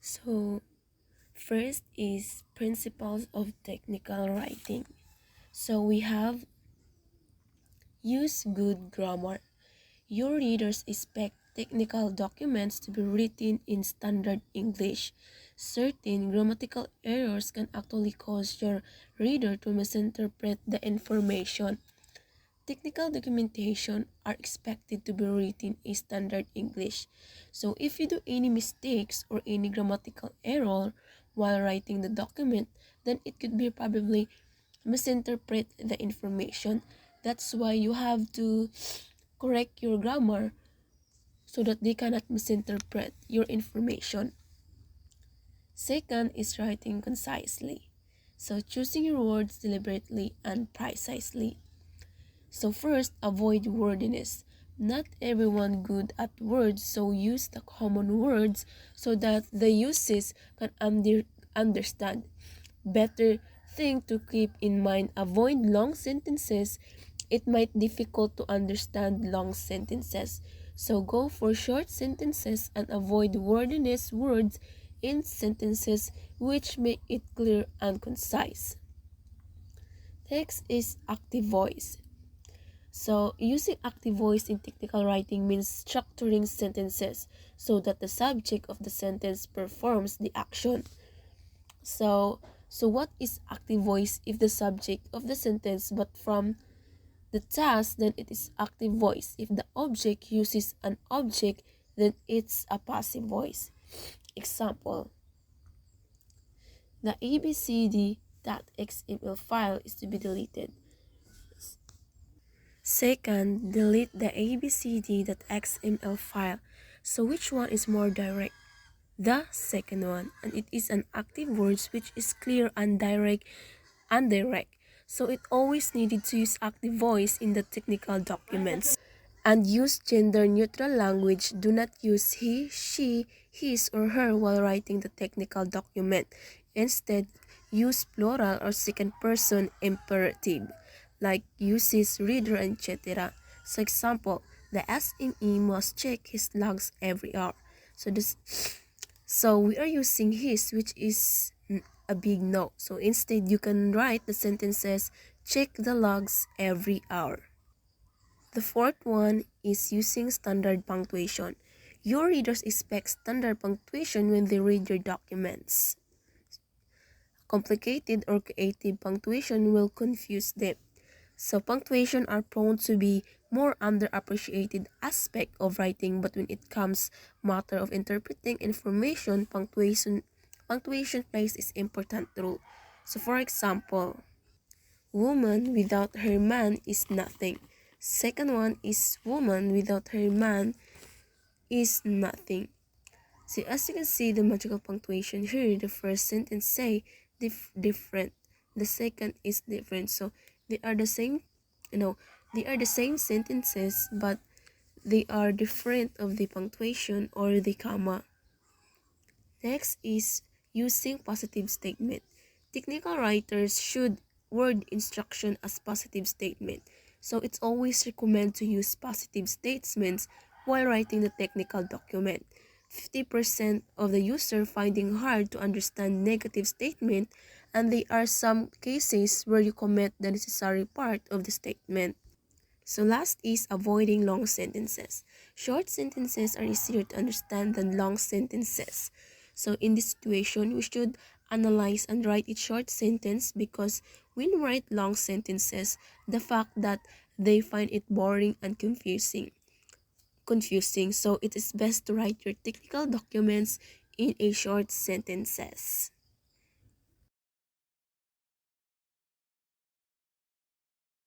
So, first is principles of technical writing. So, we have use good grammar. Your readers expect technical documents to be written in standard English. Certain grammatical errors can actually cause your reader to misinterpret the information. Technical documentation are expected to be written in standard English. So if you do any mistakes or any grammatical error while writing the document, then it could be probably misinterpret the information. That's why you have to correct your grammar so that they cannot misinterpret your information. Second is writing concisely. So choosing your words deliberately and precisely. So first, avoid wordiness. Not everyone good at words, so use the common words so that the uses can understand. Better thing to keep in mind, avoid long sentences. It might difficult to understand long sentences. So go for short sentences and avoid wordiness words in sentences which make it clear and concise. Next is active voice. So, using active voice in technical writing means structuring sentences so that the subject of the sentence performs the action. So, what is active voice if the subject of the sentence but from the task, then it is active voice. If the object uses an object, then it's a passive voice. Example, the abcd.xml file is to be deleted. Second, delete the abcd.xml file. So which one is more direct? The second one, and it is an active words which is clear and direct. So it always needed to use active voice in the technical documents. And use gender neutral language. Do not use he, she, his, or her while writing the technical document. Instead, use plural or second person imperative, like uses, reader, etc. So example, the SME must check his logs every hour. So we are using his, which is a big no. So instead, you can write the sentences, check the logs every hour. The fourth one is using standard punctuation. Your readers expect standard punctuation when they read your documents. Complicated or creative punctuation will confuse them. So punctuation are prone to be more underappreciated aspect of writing, but when it comes matter of interpreting information, punctuation plays is important role. So for example, woman without her man is nothing. Second one is woman without her man is nothing. So as you can see the magical punctuation here, the first sentence say different. The second is different. So they are the same, they are the same sentences, but they are different of the punctuation or the comma. Next is using positive statement. Technical writers should word instruction as positive statement. So it's always recommended to use positive statements while writing the technical document. 50% of the user finding hard to understand negative statement, and there are some cases where you commit the necessary part of the statement. So last is avoiding long sentences. Short sentences are easier to understand than long sentences. So in this situation, we should analyze and write a short sentence, because when we write long sentences, the fact that they find it boring and confusing. So it is best to write your technical documents in a short sentences.